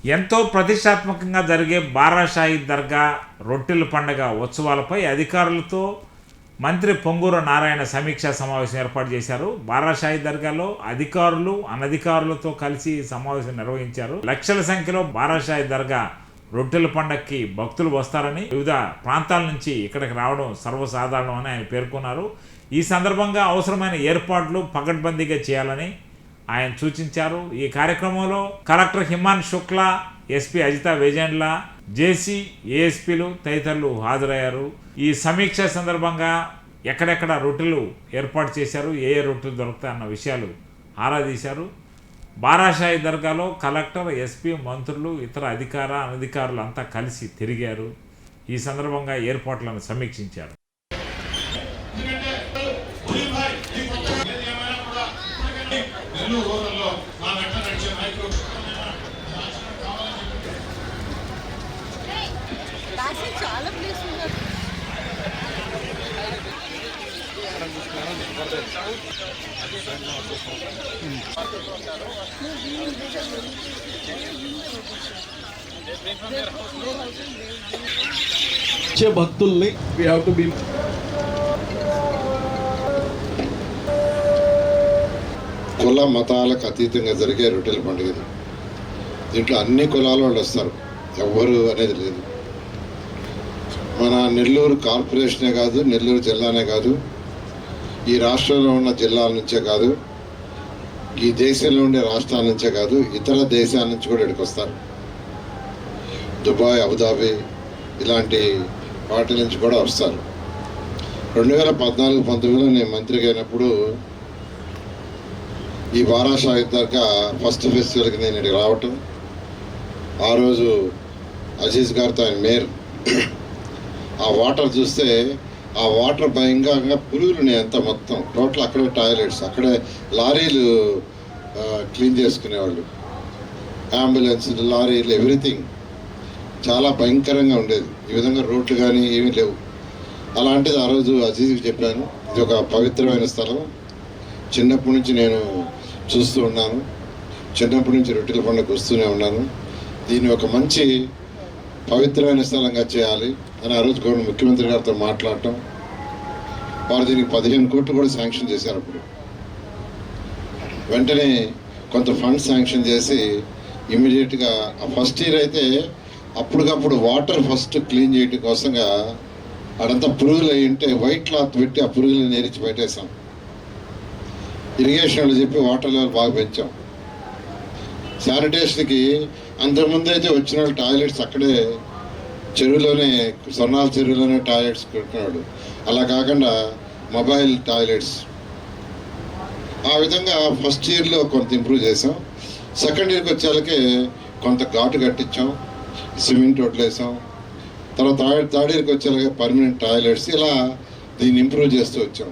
ఎంతో ప్రతిష్టాత్మకంగా జరిగే బారాషాహి దర్గా రొట్టెల పండుగ ఉత్సవాలపై అధికారులతో మంత్రి పొంగూరు నారాయణ సమీక్షా సమావేశం ఏర్పాటు చేశారు. బారాషాహి దర్గాలో అధికారులు అనధికారులతో కలిసి సమావేశం నిర్వహించారు. లక్షల సంఖ్యలో బారాషాహి దర్గా రొట్టెల పండుగకి భక్తులు వస్తారని, వివిధ ప్రాంతాల నుంచి ఇక్కడికి రావడం సర్వసాధారణం అని ఆయన పేర్కొన్నారు. ఈ సందర్భంగా అవసరమైన ఏర్పాట్లు పకడ్బందీగా చేయాలని ఆయన సూచించారు. ఈ కార్యక్రమంలో కలెక్టర్ హిమాన్ శుక్లా, ఎస్పీ అజితా వేజెండ్ల, జేసీ, ఏఎస్పీలు తదితరులు హాజరయ్యారు. ఈ సమీక్ష సందర్భంగా ఎక్కడెక్కడ రొట్టెలు ఏర్పాటు చేశారు, ఏ రొట్టెలు దొరుకుతాయి అన్న విషయాలు ఆరా తీశారు. బారాషాహి దర్గాలో కలెక్టర్, ఎస్పీ, మంత్రులు, ఇతర అనధికారులు అంతా కలిసి తిరిగారు. ఈ సందర్భంగా ఏర్పాట్లను సమీక్షించారు. చాలా ప్లేస్ ఉన్నారు. వచ్చే భక్తుల్ని we have to be కుల మతాలకు అతీతంగా జరిగే రొట్టెల పండుగ. దీంట్లో అన్ని కులాల వాళ్ళు వస్తారు, ఎవరు అనేది లేదు. మన నెల్లూరు కార్పొరేషనే కాదు, నెల్లూరు జిల్లానే కాదు, ఈ రాష్ట్రంలో ఉన్న జిల్లాల నుంచే కాదు, ఈ దేశంలో ఉండే రాష్ట్రాల నుంచే కాదు, ఇతర దేశాల నుంచి కూడా ఇక్కడికి వస్తారు. దుబాయ్, అబుదాబి ఇలాంటి వాటి నుంచి కూడా వస్తారు. 2014-19లో నేను మంత్రిగా అయినప్పుడు ఈ బారాషాహి దర్గా ఫస్ట్ ఫెస్టివల్కి నేను ఇక్కడికి రావటం, ఆ రోజు అజీజ్ గారితో ఆయన మేయర్, ఆ వాటర్ చూస్తే ఆ వాటర్ భయంకరంగా పురుగులు ఉన్నాయి అంతా మొత్తం. టోటల్ అక్కడే టాయిలెట్స్, అక్కడే లారీలు క్లీన్ చేసుకునేవాళ్ళు, అంబులెన్స్లు, లారీలు, ఎవ్రీథింగ్ చాలా భయంకరంగా ఉండేది. ఈ విధంగా రోడ్లు కానీ ఏమీ లేవు. అలాంటిది ఆ రోజు అజీజ్కి చెప్పాను, ఇది ఒక పవిత్రమైన స్థలం, చిన్నప్పటి నుంచి నేను చూస్తూ ఉన్నాను, చిన్నప్పటి నుంచి రొట్టెల పండుగ వస్తూనే ఉన్నాను, దీన్ని ఒక మంచి పవిత్రమైన స్థలంగా చేయాలి అని ఆ రోజు ముఖ్యమంత్రి గారితో మాట్లాడటం, వారు దీనికి 15 కోట్లు కూడా శాంక్షన్ చేశారు. అప్పుడు వెంటనే కొంత ఫండ్ శాంక్షన్ చేసి ఇమీడియట్గా ఆ ఫస్ట్ ఇయర్ అయితే అప్పటికప్పుడు వాటర్ ఫస్ట్ క్లీన్ చేయడం కోసంగా అడంతా పురుగులు అయి ఉంటే వైట్ క్లాత్ పెట్టి ఆ పురుగులను నేరించి పెట్టేశాం. ఇరిగేషన్ వాళ్ళు చెప్పి వాటర్ లెవెల్ బాగా పెంచాం. శానిటేషన్కి అంతకుముందు అయితే వచ్చిన వాళ్ళు టాయిలెట్స్ అక్కడే చెరువులోనే, స్వర్ణాల చెరువులోనే టాయిలెట్స్ పెట్టుకున్నాడు. అలా కాకుండా మొబైల్ టాయిలెట్స్, ఆ విధంగా ఫస్ట్ ఇయర్లో కొంత ఇంప్రూవ్ చేసాం. సెకండ్ ఇయర్కి వచ్చేళ్ళకి కొంత ఘాటు కట్టించాం, సిమెంట్ వదిలేసాం. తర్వాత థర్డ్ ఇయర్కి వచ్చేలాగా పర్మనెంట్ టాయిలెట్స్, ఇలా దీన్ని ఇంప్రూవ్ చేస్తూ వచ్చాం.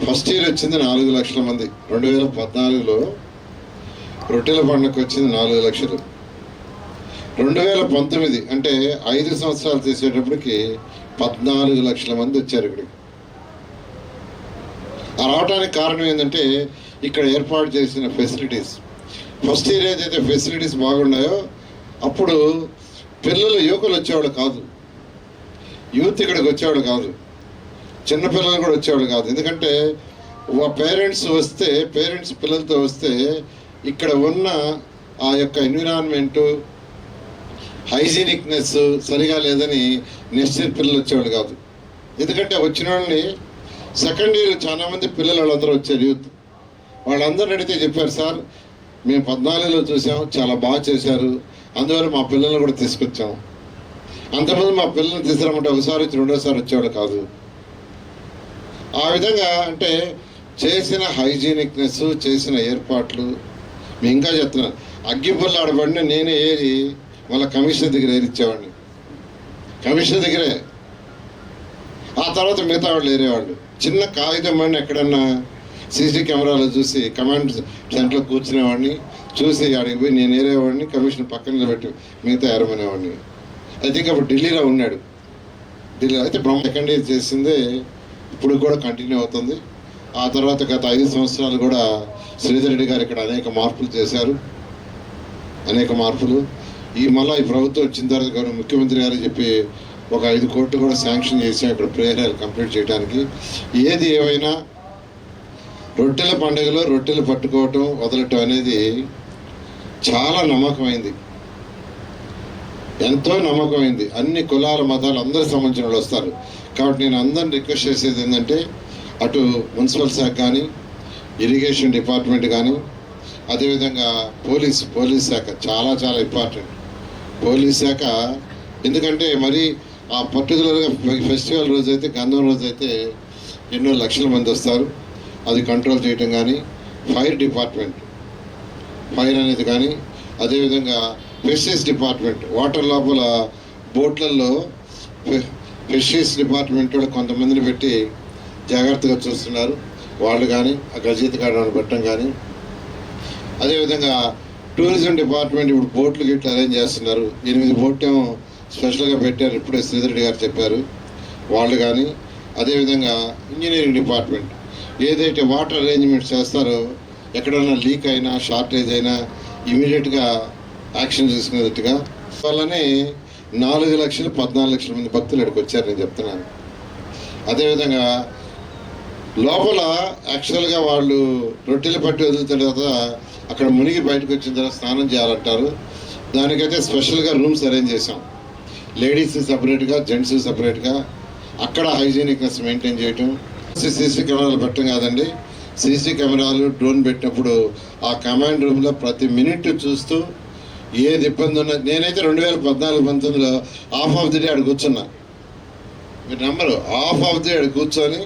ఫస్ట్ ఇయర్ వచ్చింది 4 లక్షల మంది. 2014లో రొట్టెల పండుగకు వచ్చింది 4 లక్షలు. 2019 అంటే 5 సంవత్సరాలు తీసేటప్పటికి 14 లక్షల మంది వచ్చారు ఇక్కడికి. ఆ రావడానికి కారణం ఏంటంటే ఇక్కడ ఏర్పాటు చేసిన ఫెసిలిటీస్. ఫస్ట్ ఇయర్ ఏదైతే ఫెసిలిటీస్ బాగున్నాయో అప్పుడు పిల్లలు, యువకులు వచ్చేవాళ్ళు కాదు, యూత్ ఇక్కడికి వచ్చేవాడు కాదు, చిన్నపిల్లలు కూడా వచ్చేవాడు కాదు. ఎందుకంటే పేరెంట్స్ పిల్లలతో వస్తే ఇక్కడ ఉన్న ఆ యొక్క ఎన్విరాన్మెంటు, హైజీనిక్నెస్ సరిగా లేదని నెక్స్ట్ ఇయర్ పిల్లలు వచ్చేవాళ్ళు కాదు. ఎందుకంటే వచ్చిన వాళ్ళని సెకండ్ ఇయర్ చాలామంది పిల్లలు వాళ్ళందరూ వచ్చారు, యూత్. వాళ్ళందరిని అడిగితే చెప్పారు, సార్ మేము 14లో చూసాం, చాలా బాగా చేశారు, అందువల్ల మా పిల్లల్ని కూడా తీసుకొచ్చాం. అంతమంది మా పిల్లల్ని తీసుకురామంటే ఒకసారి వచ్చి రెండోసారి వచ్చేవాడు కాదు. ఆ విధంగా అంటే చేసిన హైజీనిక్నెస్, చేసిన ఏర్పాట్లు. మేము ఇంకా చెప్తున్నాను, అగ్గిపుల్ల ఆడబడిన నేనే ఏరి వాళ్ళ కమిషనర్ దగ్గర ఏరిచ్చేవాడిని, కమిషనర్ దగ్గరే. ఆ తర్వాత మిగతా వాళ్ళు ఏరేవాళ్ళు. చిన్న కాగితం వాడిని ఎక్కడన్నా సీసీ కెమెరాలో చూసి కమాండ్ సెంటర్లో కూర్చునేవాడిని, చూసి ఆడికి పోయి నేను ఏరేవాడిని, కమిషనర్ పక్కన నిలబెట్టి మిగతా ఏరమనేవాడిని. ఐ థింక్ అప్పుడు ఢిల్లీలో ఉన్నాడు. ఢిల్లీలో అయితే సెకండ్ ఇయర్ చేసిందే ఇప్పుడు కూడా కంటిన్యూ అవుతుంది. ఆ తర్వాత గత 5 సంవత్సరాలు కూడా శ్రీధర్ రెడ్డి గారు ఇక్కడ అనేక మార్పులు చేశారు, అనేక మార్పులు. మళ్ళీ ఈ ప్రభుత్వం వచ్చిన తర్వాత గౌరవ ముఖ్యమంత్రి గారు చెప్పి ఒక 5 కోట్లు కూడా శాంక్షన్ చేసాం ఇక్కడ ప్రేయర్ కంప్లీట్ చేయడానికి. ఏది ఏమైనా రొట్టెల పండుగలో రొట్టెలు పట్టుకోవటం వదలటం అనేది చాలా నమ్మకమైంది, ఎంతో నమ్మకమైంది. అన్ని కులాల మతాలు అందరికి సంబంధించిన వాళ్ళు వస్తారు. కాబట్టి నేను అందరిని రిక్వెస్ట్ చేసేది ఏంటంటే అటు మున్సిపల్ శాఖ కానీ, ఇరిగేషన్ డిపార్ట్మెంట్ కానీ, అదేవిధంగా పోలీస్ శాఖ చాలా చాలా ఇంపార్టెంట్. పోలీస్ శాఖ ఎందుకంటే మరి ఆ పర్టికులర్గా ఫెస్టివల్ రోజైతే, గంధం రోజైతే ఎన్నో లక్షల మంది వస్తారు. అది కంట్రోల్ చేయటం కానీ, ఫైర్ డిపార్ట్మెంట్ ఫైర్ అనేది కానీ, అదేవిధంగా ఫిషరీస్ డిపార్ట్మెంట్ వాటర్ లోపల బోట్లలో ఫిషరీస్ డిపార్ట్మెంట్ కూడా కొంతమందిని పెట్టి జాగ్రత్తగా చూస్తున్నారు. వాళ్ళు కానీ ఆ గజీత కాడని పెట్టడం కానీ, అదేవిధంగా టూరిజం డిపార్ట్మెంట్ ఇప్పుడు బోట్లు గిట్లు అరేంజ్ చేస్తున్నారు. 8 బోట్లు ఏమో స్పెషల్గా పెట్టారు, ఇప్పుడే శ్రీధర్ రెడ్డి గారు చెప్పారు. వాళ్ళు కానీ, అదేవిధంగా ఇంజనీరింగ్ డిపార్ట్మెంట్ ఏదైతే వాటర్ అరేంజ్మెంట్స్ చేస్తారో ఎక్కడైనా లీక్ అయినా షార్టేజ్ అయినా ఇమీడియట్గా యాక్షన్ తీసుకునేటట్టుగా. వల్లనే 4,14,00,000 మంది భక్తులు ఇక్కడికి వచ్చారు నేను చెప్తున్నాను. అదేవిధంగా లోపల యాక్చువల్గా వాళ్ళు రొట్టెలు పట్టి వదిలిన తర్వాత అక్కడ మునిగి బయటకు వచ్చిన తర్వాత స్నానం చేయాలంటారు. దానికైతే స్పెషల్గా రూమ్స్ అరేంజ్ చేసాం, లేడీస్ సపరేట్గా, జెంట్స్ సపరేట్గా. అక్కడ హైజీనిక్నెస్ మెయింటైన్ చేయటం. సీసీ కెమెరాలు పెట్టడం కాదండి, సీసీ కెమెరాలు డ్రోన్ పెట్టినప్పుడు ఆ కమాండ్ రూమ్లో ప్రతి మినిట్ చూస్తూ ఏది ఇబ్బంది ఉన్నా. నేనైతే 2014-19లో హాఫ్ ఆఫ్ ది డే అక్కడ కూర్చున్నా. మీరు number half of the day అక్కడ కూర్చొని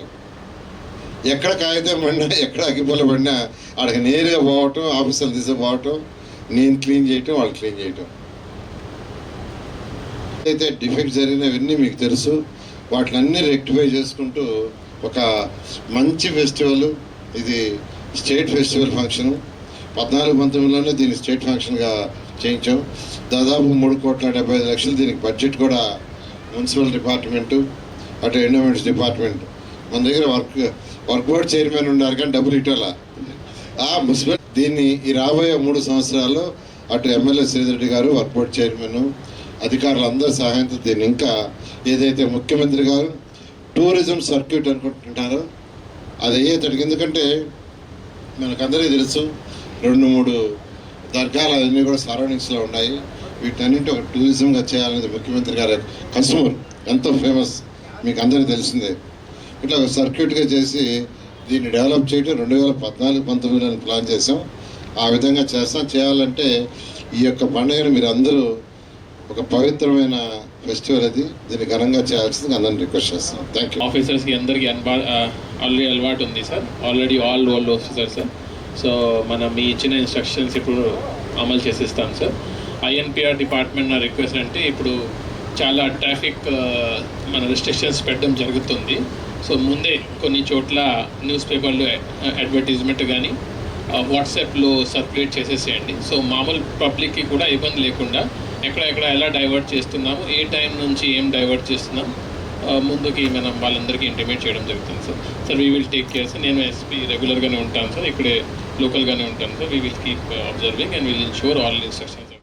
ఎక్కడ కాగితం పడినా, ఎక్కడ అగ్గిపుల్ల పడినా అక్కడికి నేరుగా పోవటం, ఆఫీసర్లు తీసుకుపోవటం, నేను క్లీన్ చేయటం, వాళ్ళు క్లీన్ చేయటం. అయితే డిఫెక్ట్ జరిగినవన్నీ మీకు తెలుసు. వాటిని రెక్టిఫై చేసుకుంటూ ఒక మంచి ఫెస్టివల్, ఇది స్టేట్ ఫెస్టివల్ ఫంక్షను. 14-19లోనే దీన్ని స్టేట్ ఫంక్షన్గా చేయించాం. దాదాపు 3,75,00,000 దీనికి బడ్జెట్ కూడా మున్సిపల్ డిపార్ట్మెంటు, అటు ఎండోమెంట్స్ డిపార్ట్మెంట్. మన దగ్గర వర్క్ బోర్డ్ చైర్మన్ ఉన్నారు కానీ డబ్బులు ఇవ్వాలా మున్సిపల్. దీన్ని ఈ రాబోయే 3 సంవత్సరాల్లో అటు ఎమ్మెల్యే శ్రీధర్ రెడ్డి గారు, వర్క్ బోర్డ్ చైర్మన్, అధికారులు అందరి సహాయంతో దీన్ని ఇంకా ఏదైతే ముఖ్యమంత్రి గారు టూరిజం సర్క్యూట్ అనుకుంటున్నారో అది అయ్యేటట్టుగా. ఎందుకంటే మనకందరికీ తెలుసు 2-3 దర్గాలు అవన్నీ కూడా సరౌండింగ్స్లో ఉన్నాయి. వీటన్నింటి ఒక టూరిజంగా చేయాలనేది ముఖ్యమంత్రి గారి కస్టమర్ ఎంతో ఫేమస్, మీకు అందరికీ తెలిసిందే. ఇట్లా ఒక సర్క్యూట్గా చేసి దీన్ని డెవలప్ చేయడం 2014-19లో ప్లాన్ చేసాం. ఆ విధంగా చేయాలంటే ఈ యొక్క పండుగను మీరు అందరూ ఒక పవిత్రమైన ఫెస్టివల్ అది, దీన్ని ఘనంగా చేయాల్సింది అందరిని రిక్వెస్ట్ చేస్తాం. Thank you. ఆఫీసర్స్కి అందరికీ ఆల్రెడీ అలవాటు ఉంది sir, already all officer sir. So మనం మీ ఇచ్చిన ఇన్స్ట్రక్షన్స్ ఇప్పుడు అమలు చేసేస్తాం సార్. ఐఎన్పిఆర్ డిపార్ట్మెంట్ నా రిక్వెస్ట్ అంటే ఇప్పుడు చాలా ట్రాఫిక్ మన రిస్ట్రిక్షన్స్ పెట్టడం జరుగుతుంది. సో ముందే కొన్ని చోట్ల న్యూస్ పేపర్లో అడ్వర్టైజ్మెంట్ కానీ వాట్సాప్లో సర్క్యులేట్ చేసేసేయండి. సో మామూలు పబ్లిక్కి కూడా ఇబ్బంది లేకుండా ఎక్కడ ఎలా డైవర్ట్ చేస్తున్నాము, ఏ టైం నుంచి ఏం డైవర్ట్ చేస్తున్నాం ముందుకి మనం వాళ్ళందరికీ ఇంటిమేట్ చేయడం జరుగుతుంది sir. We will take care sir. నేను ఎస్పీ రెగ్యులర్గానే ఉంటాను సార్, ఇక్కడే లోకల్గానే ఉంటాను sir. We will keep observing and will ensure all instructions.